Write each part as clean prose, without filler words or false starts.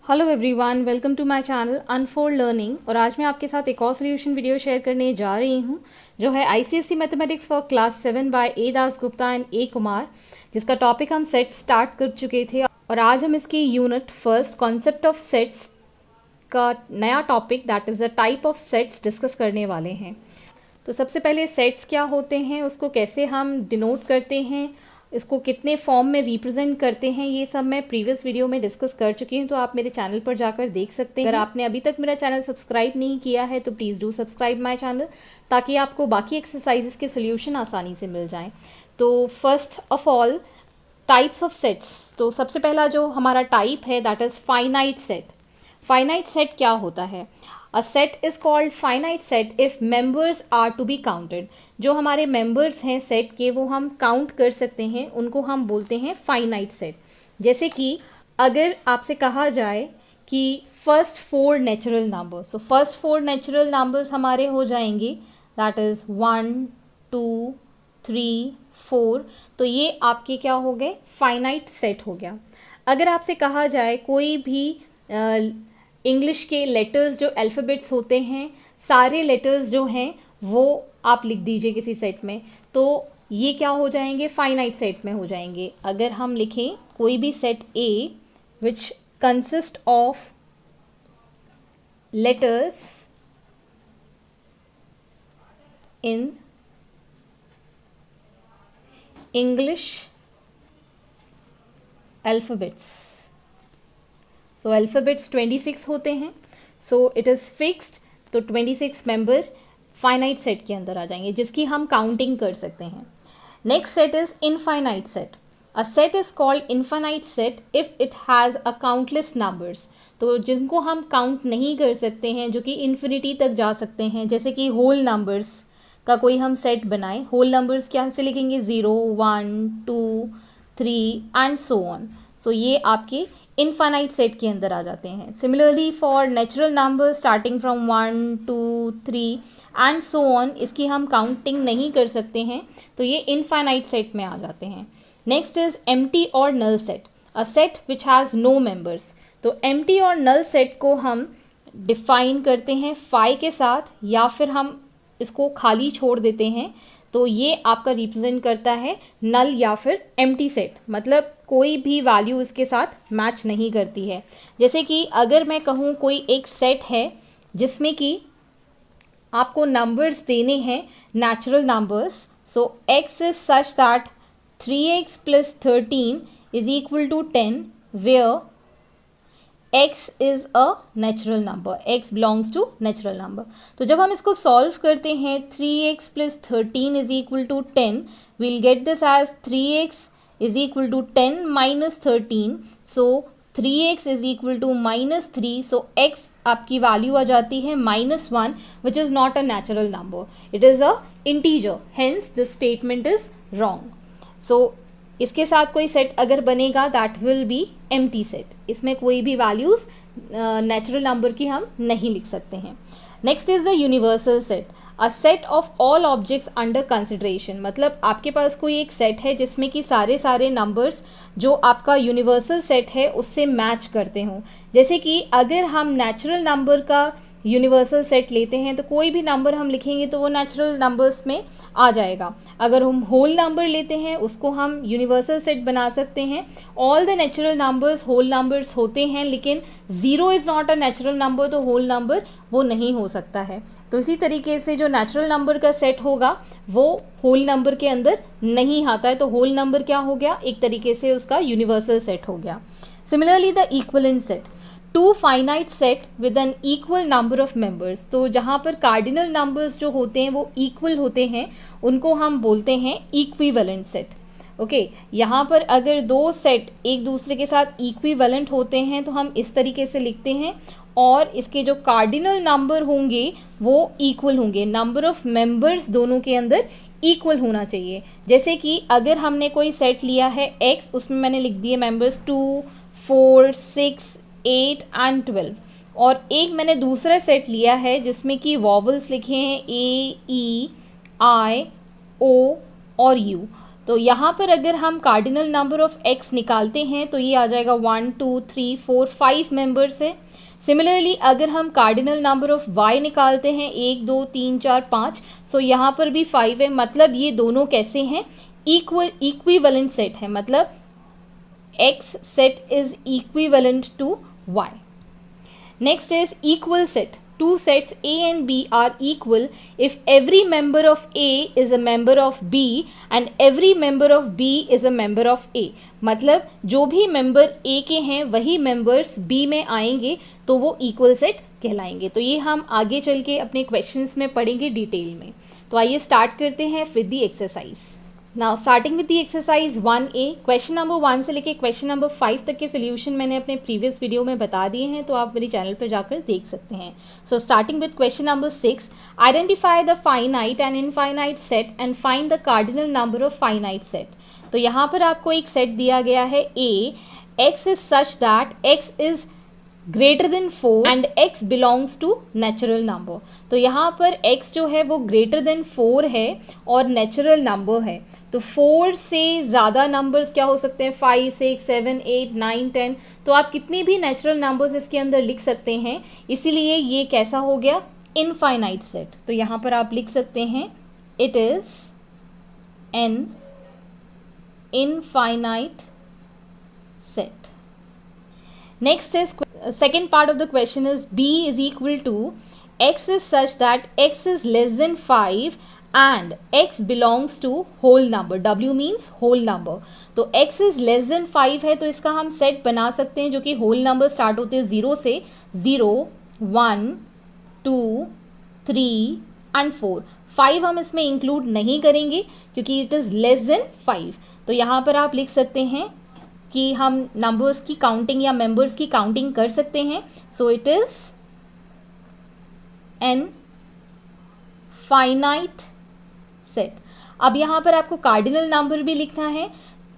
Hello everyone, welcome to my channel unfold learning. और आज मैं आपके साथ एक और सोल्यूशन वीडियो शेयर करने जा रही हूं जो है ICSE mathematics for class 7 by A Das Gupta and A Kumar, जिसका टॉपिक हम सेट स्टार्ट कर चुके थे। और आज हम इसकी unit first concept of sets का नया topic that is the type of sets discuss करने वाले हैं। तो सबसे पहले सेट्स क्या होते हैं, उसको कैसे हम डिनोट करते हैं, इसको कितने फॉर्म में रिप्रेजेंट करते हैं, ये सब मैं प्रीवियस वीडियो में डिस्कस कर चुकी हूँ, तो आप मेरे चैनल पर जाकर देख सकते हैं। अगर आपने अभी तक मेरा चैनल सब्सक्राइब नहीं किया है तो please do subscribe my channel, ताकि आपको बाकी एक्सरसाइजेस के सोल्यूशन आसानी से मिल जाएं। तो first of all types of sets. तो सबसे पहला जो हमारा टाइप है that is finite set. Finite set क्या होता है? A set is called finite set if members are to be counted. जो हमारे मेंबर्स हैं सेट के, वो हम काउंट कर सकते हैं, उनको हम बोलते हैं फाइनाइट सेट। जैसे कि अगर आपसे कहा जाए कि फर्स्ट फोर नेचुरल नंबर्स, तो फर्स्ट फोर नेचुरल नंबर्स हमारे हो जाएंगे दैट इज 1 2 3 4। तो ये आपके क्या हो गए? फाइनाइट सेट हो गया। अगर आपसे कहा जाए कोई भी इंग्लिश के लेटर्स जो अल्फ़ाबेट्स होते हैं, सारे लेटर्स जो हैं वो आप लिख दीजिए किसी सेट में, तो ये क्या हो जाएंगे? फाइनाइट सेट में हो जाएंगे। अगर हम लिखें कोई भी set A which consist of letters in English alphabets, so alphabets 26 होते हैं, सो इट इज़ फिक्स्ड। तो 26 मेंबर फाइनाइट सेट के अंदर आ जाएंगे, जिसकी हम काउंटिंग कर सकते हैं। Next set is infinite set. A set is called infinite set if it has a countless numbers. तो जिनको हम काउंट नहीं कर सकते हैं, जो कि इन्फिनिटी तक जा सकते हैं, जैसे कि होल नंबर्स का कोई हम सेट बनाए। होल नंबर्स क्या से लिखेंगे? 0 1 2 3 एंड सो ऑन। सो ये आपके इनफाइनाइट सेट के अंदर आ जाते हैं। Similarly for natural numbers starting from 1 2 3 and so on, इसकी हम काउंटिंग नहीं कर सकते हैं, तो ये इनफाइनाइट सेट में आ जाते हैं। नेक्स्ट इज एम्प्टी और null set. A set which has no members. तो एम्प्टी और नल सेट को हम डिफाइन करते हैं फाई के साथ, या फिर हम इसको खाली छोड़ देते हैं, तो ये आपका रिप्रेजेंट करता है नल या फिर एम्प्टी सेट, मतलब कोई भी वैल्यू इसके साथ मैच नहीं करती है। जैसे कि अगर मैं कहूँ कोई एक सेट है जिसमें कि आपको नंबर्स देने हैं natural numbers, so x is such that 3x + 13 is equal to 10, where x is a natural number, x belongs to natural number. तो जब हम इसको सॉल्व करते हैं 3x + 13 is equal to 10, we'll get this as 3x is equal to 10 minus 13, so 3x is equal to -3, so x आपकी value आ जाती है -1, which is not a natural number, it is a integer, hence this statement is wrong. So इसके साथ कोई set अगर बनेगा that will be empty set, इसमें कोई भी वैल्यूज नेचुरल नंबर की हम नहीं लिख सकते हैं। Next is the universal set. A set of all objects under consideration, मतलब आपके पास कोई एक सेट है जिसमें कि सारे नंबर्स जो आपका यूनिवर्सल सेट है उससे मैच करते हों। जैसे कि अगर हम नेचुरल नंबर का यूनिवर्सल सेट लेते हैं तो कोई भी नंबर हम लिखेंगे तो वो नेचुरल नंबर्स में आ जाएगा। अगर हम होल नंबर लेते हैं उसको हम यूनिवर्सल सेट बना सकते हैं। All the natural numbers whole numbers होते हैं, लेकिन 0 is not a natural number, तो होल नंबर वो नहीं हो सकता है। तो इसी तरीके से जो नेचुरल नंबर का सेट होगा वो होल नंबर के अंदर नहीं आता है, तो होल नंबर क्या हो गया? एक तरीके से उसका यूनिवर्सल सेट हो गया। Similarly the equivalent set, two finite set with an equal number of members. तो जहाँ पर कार्डिनल नंबर्स जो होते हैं वो इक्वल होते हैं, उनको हम बोलते हैं इक्विवेलेंट सेट। ओके, यहाँ पर अगर दो सेट एक दूसरे के साथ इक्विवेलेंट होते हैं तो हम इस तरीके से लिखते हैं, और इसके जो कार्डिनल नंबर होंगे वो इक्वल होंगे, नंबर ऑफ मेंबर्स दोनों के अंदर इक्वल होना चाहिए। जैसे कि अगर हमने कोई सेट लिया है x, उसमें मैंने लिख दिए मेंबर्स 2 4 6 8 एंड 12, और एक मैंने दूसरा सेट लिया है जिसमें कि वॉवल्स लिखे हैं A E I O और U, तो यहाँ पर अगर हम कार्डिनल नंबर ऑफ x निकालते हैं तो ये आ जाएगा 1 2 3 4 5 मेंबर्स है। सिमिलरली अगर हम कार्डिनल नंबर ऑफ y निकालते हैं 1 2 3 4 5, सो यहाँ पर भी 5 है। मतलब ये दोनों कैसे हैं, इक्विवेलेंट सेट है, मतलब x set is equivalent to y। Next is equal set. Two sets A and B are equal if every member of A is a member of B and every member of B is a member of A। मतलब जो भी member A के हैं वही members B में आएंगे तो वो इक्वल सेट कहलाएंगे। तो ये हम आगे चल के अपने क्वेश्चंस में पढ़ेंगे डिटेल में। तो आइए स्टार्ट करते हैं with the exercise. Now starting with the exercise 1A, question number 1 से लेके क्वेश्चन नंबर 5 तक के सोल्यूशन मैंने अपने प्रीवियस वीडियो में बता दिए हैं, तो आप मेरे चैनल पर जाकर देख सकते हैं। So starting with question number 6, identify the finite and infinite set and find the cardinal number of finite set. तो यहाँ पर आपको एक सेट दिया गया है A, x is such that x is greater than 4 and x belongs to natural number. तो यहाँ पर x जो है वो ग्रेटर देन 4 है और नेचुरल नंबर है। तो 4 से ज़्यादा नंबर्स क्या हो सकते हैं, 5 6 7 8 9 10। तो आप कितनी भी नेचुरल नंबर्स इसके अंदर लिख सकते हैं, इसीलिए ये कैसा हो गया, इनफाइनाइट सेट। तो यहाँ पर आप लिख सकते हैं it is an infinite set. Next is second part of the question is B is equal to x is such that x is less than 5 and x belongs to whole number। W means whole number। तो x is less than 5 है तो इसका हम set बना सकते हैं जो कि होल नंबर स्टार्ट होते हैं 0 से, 0 1 2 3 एंड 4। 5 हम इसमें इंक्लूड नहीं करेंगे क्योंकि इट इज़ लेस देन 5। तो यहाँ पर आप लिख सकते हैं कि हम नंबर्स की काउंटिंग या मेंबर्स की काउंटिंग कर सकते हैं। So it is an finite set. अब यहाँ पर आपको कार्डिनल नंबर भी लिखना है,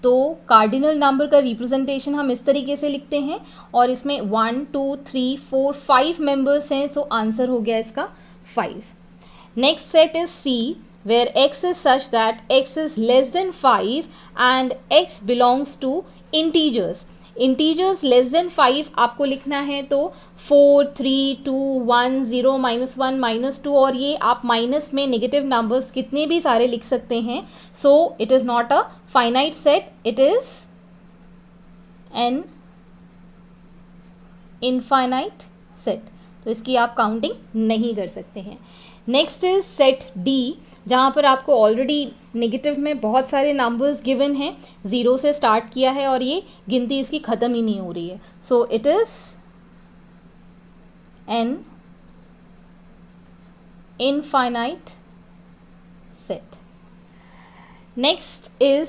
तो कार्डिनल नंबर का रिप्रेजेंटेशन हम इस तरीके से लिखते हैं और इसमें 1 2 3 4 5 मेंबर्स हैं, सो आंसर हो गया इसका 5। Next set is C, where x is such that x is less than 5 and x belongs to integers. Integers less than 5 आपको लिखना है तो 4 3 2 1 0 -1 -2, और ये आप माइनस में नेगेटिव नंबर्स कितने भी सारे लिख सकते हैं। So it is not a finite set, it is an infinite set. तो इसकी आप काउंटिंग नहीं कर सकते हैं। नेक्स्ट इज सेट D, जहाँ पर आपको ऑलरेडी नेगेटिव में बहुत सारे नंबर्स गिवन हैं, 0 से स्टार्ट किया है और ये गिनती इसकी ख़त्म ही नहीं हो रही है। So it is an infinite set. Next is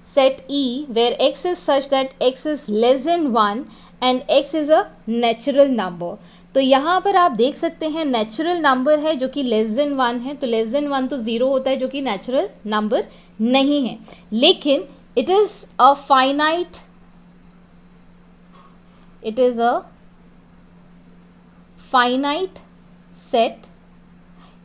set E, where x is such that x is less than 1 and x is a natural number। तो यहाँ पर आप देख सकते हैं नेचुरल नंबर है जो कि लेस देन 1 है, तो लेस देन 1 तो 0 होता है जो कि नेचुरल नंबर नहीं है, लेकिन it is a finite, it is a finite set.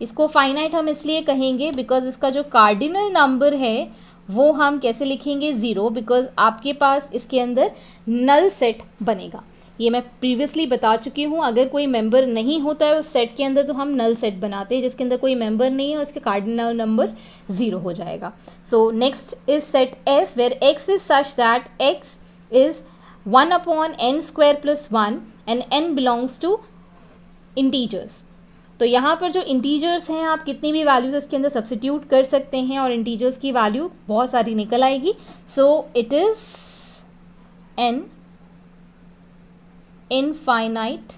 इसको फाइनाइट हम इसलिए कहेंगे बिकॉज इसका जो कार्डिनल नंबर है वो हम कैसे लिखेंगे, 0, बिकॉज आपके पास इसके अंदर नल सेट बनेगा। ये मैं प्रीवियसली बता चुकी हूँ, अगर कोई मेंबर नहीं होता है उस सेट के अंदर तो हम नल सेट बनाते हैं, जिसके अंदर कोई मेंबर नहीं है उसके कार्डिनल नंबर 0 हो जाएगा। So next is set F, where x is such that x is 1/n² + 1 and n belongs to integers. तो यहाँ पर जो इंटीजर्स हैं आप कितनी भी वैल्यूज इसके अंदर सब्स्टिट्यूट कर सकते हैं और इंटीजर्स की वैल्यू बहुत सारी निकल आएगी। So it is an infinite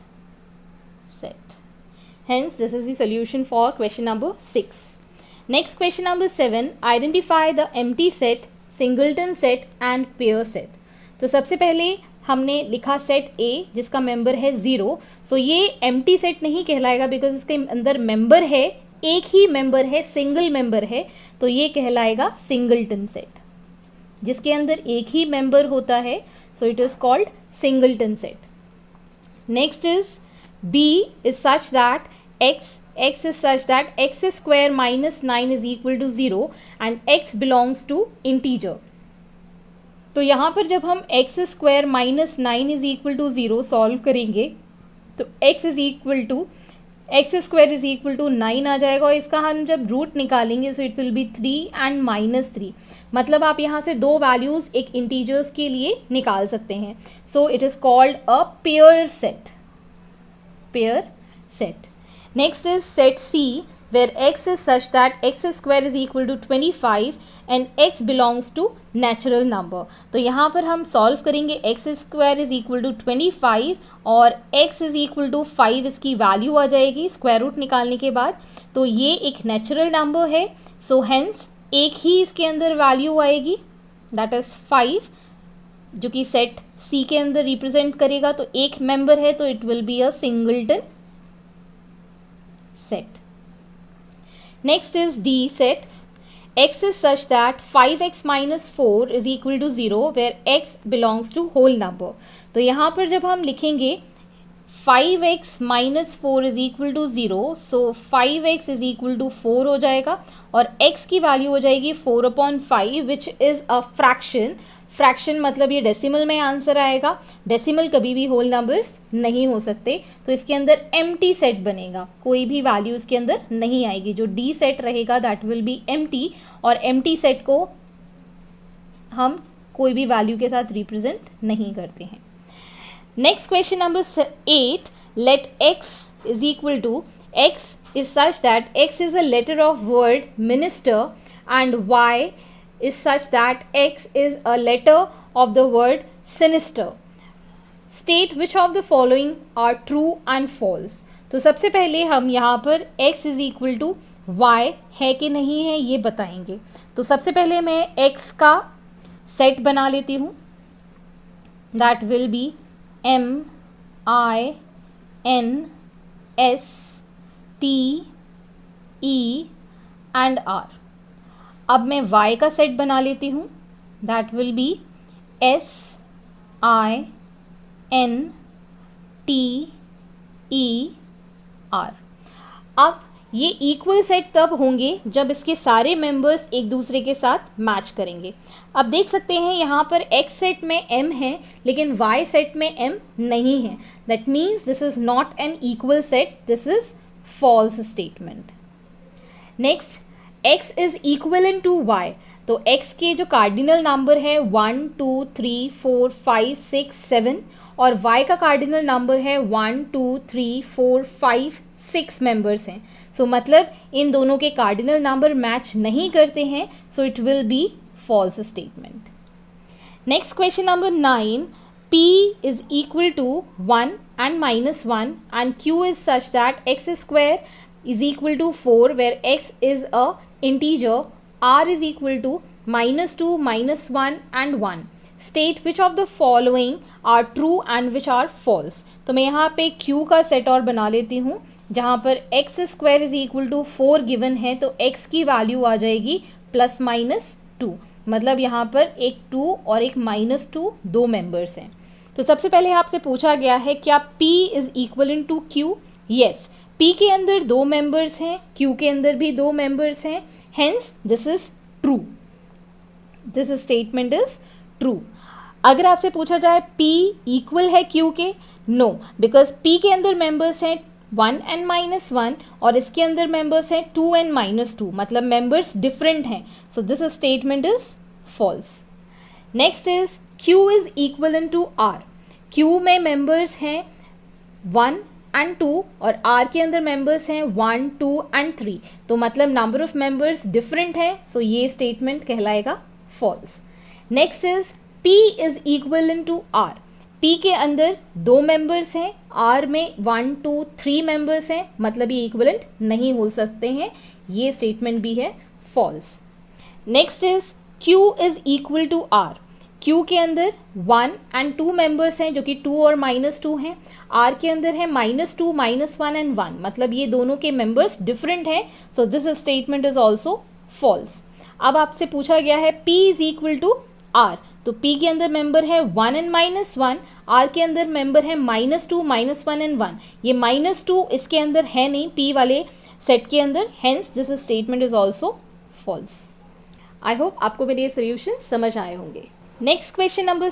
set. Hence this is the solution for question number 6. Next question number 7, identify the empty set, singleton set and pair set। तो सबसे पहले हमने लिखा सेट A जिसका मेंबर है 0। सो ये empty सेट नहीं कहलाएगा बिकॉज इसके अंदर मेंबर है, एक ही मेंबर है, सिंगल मेंबर है, तो ये कहलाएगा सिंगलटन सेट। जिसके अंदर एक ही मेंबर होता है, so it is called singleton set. Next is B is such that x x is such that x square minus 9 is equal to 0 and x belongs to integer. तो यहाँ पर जब हम x square minus 9 is equal to 0 solve करेंगे तो x is equal to x square is equal to 9 आ जाएगा, और इसका हम जब रूट निकालेंगे so it will be 3 and -3. मतलब आप यहाँ से दो वैल्यूज एक इंटीजर्स के लिए निकाल सकते हैं. So it is called a pair set. Pair set. Next is set C where x is such that x square is equal to 25 and x belongs to natural number. तो यहाँ पर हम सॉल्व करेंगे x square is equal to 25 और x is equal to 5 इसकी value आ जाएगी square root निकालने के बाद. तो ये एक नेचुरल नंबर है, सो हेंस एक ही इसके अंदर वैल्यू आएगी, दैट इज 5, जो कि सेट C के अंदर रिप्रेजेंट करेगा. तो एक मेंबर है तो it will be a singleton set. Next is D set. X is such that 5x minus 4 is equal to 0 where x belongs to whole number. तो यहाँ पर जब हम लिखेंगे 5x minus 4 is equal to 0, so 5x is equal to 4 हो जाएगा और x की वैल्यू हो जाएगी 4/5 which is a fraction. Fraction मतलब ये डेसिमल में आंसर आएगा. डेसिमल कभी भी होल नंबर्स नहीं हो सकते, तो इसके अंदर एम्प्टी सेट बनेगा, कोई भी वैल्यू इसके अंदर नहीं आएगी. जो डी सेट रहेगा दैट विल बी एम्प्टी, और एम्प्टी सेट को हम कोई भी वैल्यू के साथ रिप्रेजेंट नहीं करते हैं. Next question number 8. Let x is equal to x is such that x is a letter of word minister and y is such that x is a letter of the word sinister. State which of the following are true and false. तो सबसे पहले हम यहाँ पर x is equal to y है कि नहीं है ये बताएंगे. तो सबसे पहले मैं x का सेट बना लेती हूँ. that will be M I N S T E and R. अब मैं y का सेट बना लेती हूँ. That will be S I N T E R. अब ये इक्वल सेट तब होंगे जब इसके सारे मेंबर्स एक दूसरे के साथ मैच करेंगे. अब देख सकते हैं यहाँ पर x सेट में m है लेकिन y सेट में m नहीं है. That means this is not an equal set, this is false statement. Next, x is equivalent to y. तो x के जो कार्डिनल नंबर है 1 2 3 4 5 6 7 और y का कार्डिनल नंबर है 1 2 3 4 5 6 मेंबर्स हैं. सो मतलब इन दोनों के कार्डिनल नंबर मैच नहीं करते हैं, so it will be false statement. Next question number 9. p is equal to 1 and -1 and q is such that x square is equal to 4 where x is a integer, r is equal to -2 -1 and 1. State which of the following are true and which are false. तो मैं यहाँ पे q का set और बना लेती हूँ जहाँ पर x square is equal to 4 given है तो x की वैल्यू आ जाएगी +-2. मतलब यहाँ पर एक 2 और एक -2 दो मेंबर्स हैं. तो सबसे पहले आपसे पूछा गया है क्या p is equal to q. Yes, p के अंदर दो मेंबर्स हैं, q के अंदर भी दो मेंबर्स हैं, hence this is true. This statement is true. अगर आपसे पूछा जाए p इक्वल है q के, नो, बिकॉज p के अंदर मेंबर्स हैं 1 and -1 और इसके अंदर मेंबर्स हैं 2 and -2, मतलब मेंबर्स डिफरेंट हैं. So this statement is false. Next is q is equal to r. q में मेंबर्स हैं 1 and 2 और R के अंदर मेंबर्स हैं 1 2 and 3, तो मतलब नंबर ऑफ मेंबर्स डिफरेंट है, सो ये स्टेटमेंट कहलाएगा false. Next is P is equal to R. P के अंदर दो मेंबर्स हैं, R में 1 2 3 मेंबर्स हैं, मतलब ये इक्वलेंट नहीं हो सकते हैं, ये स्टेटमेंट भी है false. Next is Q is equal to R. Q के अंदर 1 and 2 मेंबर्स हैं जो कि 2 और -2 हैं. R के अंदर है -2 -1 and 1, मतलब ये दोनों के मेंबर्स डिफरेंट हैं, so this statement is also false. अब आपसे पूछा गया है P is equal to R. तो P के अंदर मेंबर है 1 and -1, R के अंदर मेंबर है -2 -1 and 1. ये -2 इसके अंदर है नहीं, P वाले सेट के अंदर, hence this statement is also false. I hope आपको मेरे ये सोल्यूशन समझ आए होंगे। Next question number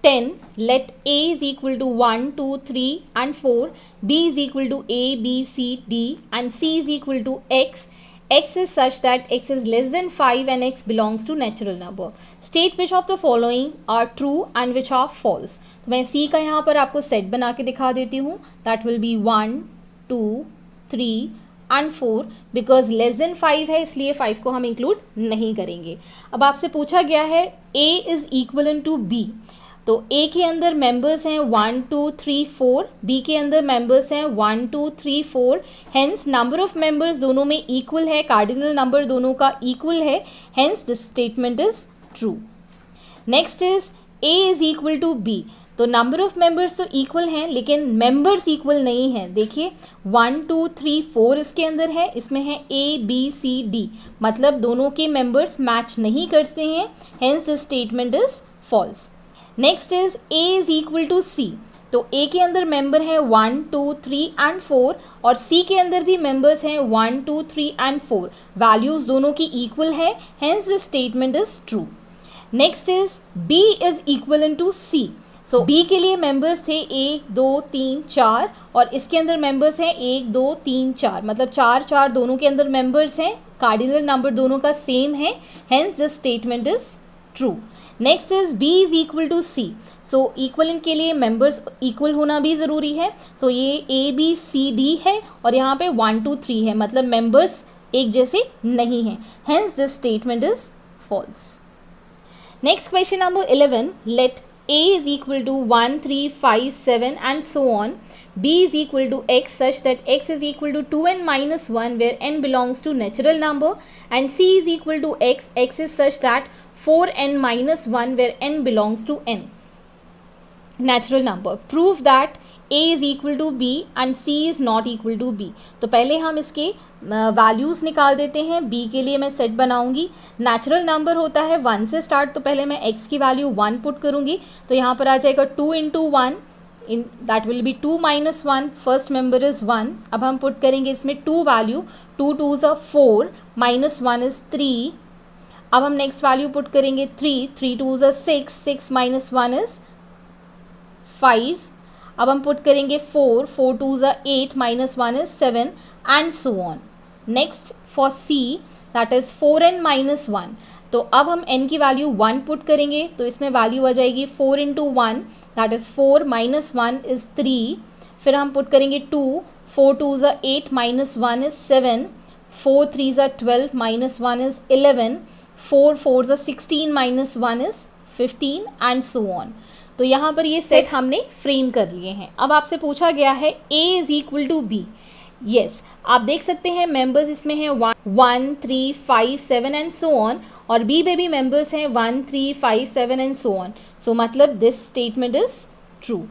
10, let a is equal to 1, 2, 3 and 4, b is equal to a, b, c, d and c is equal to x. X is such that x is less than 5 and x belongs to natural number. State which of the following are true and which are false. तो मैं c का यहाँ पर आपको set बना के दिखा देती हूँ. That will be 1, 2, 3 and 4 because less than 5 है इसलिए 5 को हम इंक्लूड नहीं करेंगे. अब आपसे पूछा गया है a is equivalent to b. तो A के अंदर मेंबर्स हैं 1, 2, 3, 4, B के अंदर मेंबर्स हैं 1, 2, 3, 4, हेंस नंबर ऑफ मेंबर्स दोनों में इक्वल है, कार्डिनल नंबर दोनों का इक्वल है, hence this statement is true. Next is A is equal to B. तो नंबर ऑफ मेंबर्स तो इक्वल हैं लेकिन मेंबर्स इक्वल नहीं हैं. देखिए 1, 2, 3, 4 इसके अंदर है, इसमें है A, B, C, D, मतलब दोनों के मेंबर्स मैच नहीं करते हैं, hence this statement is false. Next is A is equal to C. तो A के अंदर मेंबर है 1, 2, 3 एंड 4 और C के अंदर भी मेंबर्स हैं 1, 2, 3 एंड 4. वैल्यूज दोनों की इक्वल है, hence this statement is true. Next is B is equivalent to C. So B के लिए मेंबर्स थे 1, 2, 3, 4 और इसके अंदर मेंबर्स हैं 1, 2, 3, 4, मतलब 4, 4 दोनों के अंदर मेंबर्स हैं, कार्डिनल नंबर दोनों का सेम है, hence this statement is true. Next is B is equal to C. So equivalent के लिए मेंबर्स इक्वल होना भी ज़रूरी है. सो ये A, B, C, D है और यहाँ पे 1, 2, 3 है, मतलब मेंबर्स एक जैसे नहीं हैं, hence this statement is false. Next question number 11, let A is equal to 1, 3, 5, 7 and so on. B is equal to x such that x is equal to 2n minus 1 where n belongs to natural number and C is equal to x. X is such that 4n minus 1 where n belongs to n. Natural number. Prove that A is equal to B and C is not equal to B. तो पहले हम इसके values निकाल देते हैं. B के लिए मैं सेट बनाऊंगी. नेचुरल नंबर होता है 1 से स्टार्ट, तो पहले मैं x की वैल्यू 1 पुट करूंगी. तो यहाँ पर आ जाएगा 2 into 1, that will be 2 minus 1. First member is 1. अब हम पुट करेंगे इसमें 2 value, 2 2s are 4, minus 1 is 3. अब हम नेक्स्ट वैल्यू पुट करेंगे 3, 3 2s are 6, 6 माइनस 1 इज़ 5. अब हम पुट करेंगे 4, 4 2s are 8, minus 1 is 7 and so on. Next for C that is 4n minus 1. तो अब हम n की वैल्यू 1 पुट करेंगे, तो इसमें वैल्यू आ जाएगी 4 into 1 that is 4 minus 1 is 3. फिर हम पुट करेंगे 2, 4 2s are 8, minus 1 is 7, 4 3s are 12, minus 1 is 11, 4 4s are 16, minus 1 is 15 and so on. तो यहाँ पर ये सेट हमने फ्रेम कर लिए हैं. अब आपसे पूछा गया है A is equal to B. Yes, आप देख सकते हैं मेंबर्स इसमें हैं 1, 3, 5, 7 एंड सो ऑन और B में भी मेंबर्स हैं 1, 3, 5, 7 एंड सो ऑन. सो मतलब this statement is true.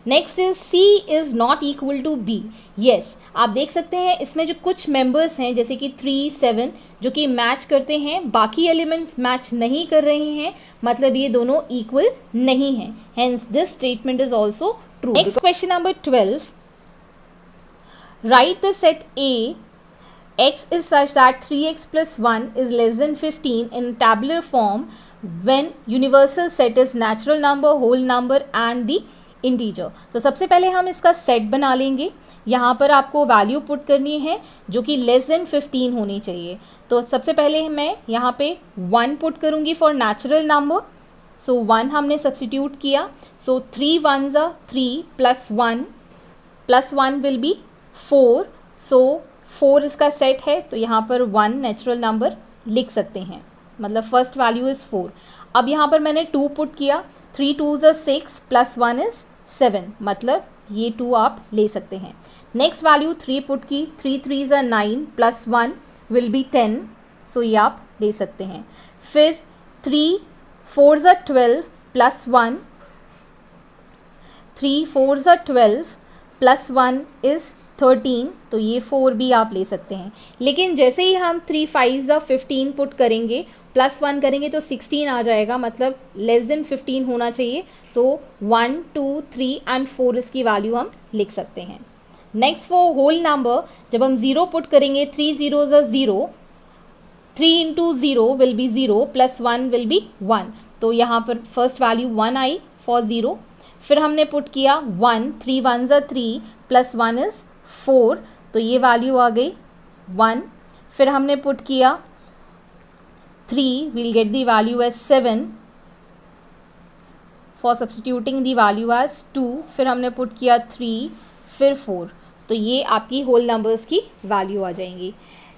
Next is C is not equal to B. Yes, आप देख सकते हैं इसमें जो कुछ मेंबर्स हैं जैसे कि 3, 7 जो कि मैच करते हैं, बाकी एलिमेंट्स मैच नहीं कर रहे हैं, मतलब ये दोनों इक्वल नहीं हैं, hence this statement is also true. Next question number 12, right the set A x is such that 3x plus 1 is less than 15 in tabular form when universal set is natural number, whole number and the integer. तो सबसे पहले हम इसका set बना लेंगे. यहाँ पर आपको वैल्यू पुट करनी है जो कि लेस देन 15 होनी चाहिए. तो सबसे पहले मैं यहाँ पे 1 पुट करूँगी फॉर नेचुरल नंबर. सो 1 हमने सब्सटीट्यूट किया. सो 3 1s are 3 plus 1 will B 4. सो 4 इसका सेट है, तो यहाँ पर 1 नेचुरल नंबर लिख सकते हैं, मतलब फर्स्ट वैल्यू इज़ 4. अब यहाँ पर मैंने 2 पुट किया. 3 2s are 6 प्लस 1 इज़ 7, मतलब ये 2 आप ले सकते हैं. नेक्स्ट वैल्यू 3 पुट की. 3 3s are 9 plus 1 will B 10, सो ये आप ले सकते हैं. फिर 3 4s are 12 plus 1, 3 4s are 12 plus 1 is 13, तो ये 4 भी आप ले सकते हैं. लेकिन जैसे ही हम 3 5s are 15 पुट करेंगे, प्लस 1 करेंगे तो 16 आ जाएगा, मतलब लेस देन 15 होना चाहिए. तो 1 2 3 एंड 4 इसकी वैल्यू हम लिख सकते हैं. नेक्स्ट फॉर होल नंबर, जब हम 0 पुट करेंगे 3 zeros are 0, 3 into 0 will be 0 plus 1 will be 1. तो यहाँ पर फर्स्ट वैल्यू 1 आई फॉर 0. फिर हमने पुट किया 1, 3 ones are 3 प्लस 1 इज़ 4, तो ये वैल्यू आ गई 1. फिर हमने पुट किया 3, we'll get the value as 7 for substituting the value as 2. फिर हमने पुट किया 3, फिर 4, तो ये आपकी होल नंबर्स की वैल्यू आ जाएंगी.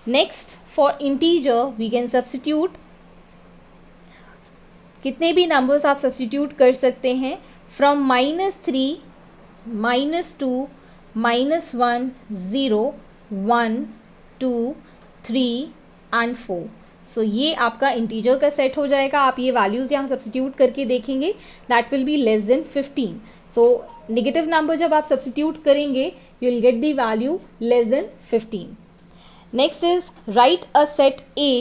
Next for integer we can substitute, कितने भी नंबर्स आप सब्सटीट्यूट कर सकते हैं फ्रॉम -3, -2, -1, 0, 1, 2, 3 एंड 4. सो ये आपका इंटीजर का सेट हो जाएगा. आप ये वैल्यूज़ यहाँ सब्सटीट्यूट करके देखेंगे, that will be less than 15. So negative number जब आप सब्सटीट्यूट करेंगे you will get the value less than 15. Next is right a set A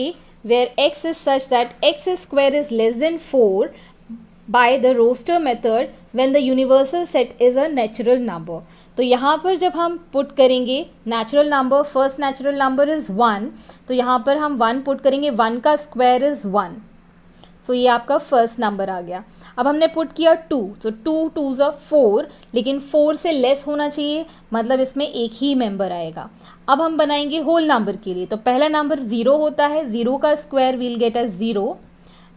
where x is such that x square is less than 4 by the roster method when the universal set is a natural number. तो यहाँ पर जब हम put करेंगे natural number, first natural number is 1, तो यहाँ पर हम 1 पुट करेंगे, 1 का स्क्वायर इज़ 1. सो ये आपका फर्स्ट नंबर आ गया. अब हमने पुट किया 2, तो 2 2s are 4, लेकिन 4 से लेस होना चाहिए, मतलब इसमें एक ही मेंबर आएगा. अब हम बनाएंगे होल नंबर के लिए. तो पहला नंबर 0 होता है, 0 का स्क्वायर वील गेट एज 0.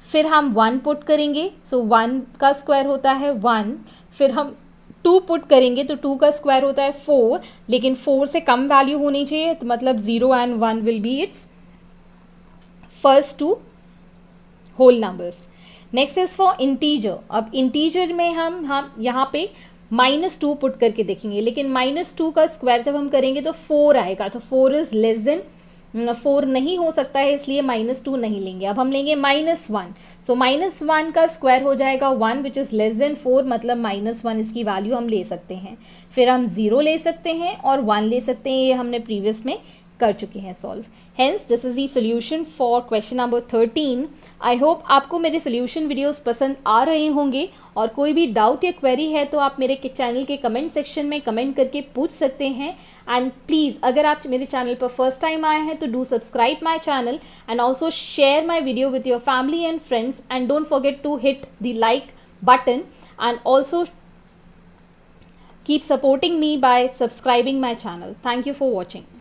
फिर हम 1 पुट करेंगे, सो 1 का स्क्वायर होता है 1. फिर हम 2 पुट करेंगे, तो 2 का स्क्वायर होता है 4, लेकिन 4 से कम वैल्यू होनी चाहिए, तो मतलब 0 and 1 will be its first 2 whole numbers. Next is for integer. अब इंटीजर में हम यहाँ पे -2 पुट करके देखेंगे, लेकिन -2 का स्क्वायर जब हम करेंगे तो 4 आएगा, तो 4 इज लेस देन 4 नहीं हो सकता है, इसलिए -2 नहीं लेंगे. अब हम लेंगे -1. सो -1 का स्क्वायर हो जाएगा 1 विच इज़ लेस देन 4, मतलब -1 इसकी वैल्यू हम ले सकते हैं. फिर हम 0 ले सकते हैं और 1 ले सकते हैं, ये हमने प्रीवियस में कर चुके हैं solve. Hence this is the solution for question number 13. I hope आपको मेरे सोल्यूशन वीडियोस पसंद आ रहे होंगे, और कोई भी डाउट या क्वेरी है तो आप मेरे चैनल के कमेंट सेक्शन में कमेंट करके पूछ सकते हैं. एंड प्लीज़ अगर आप मेरे चैनल पर फर्स्ट टाइम आए हैं तो do subscribe my channel and also share my video with your family and friends, and don't forget to hit the like button, and also keep supporting me by subscribing my channel. Thank you for watching.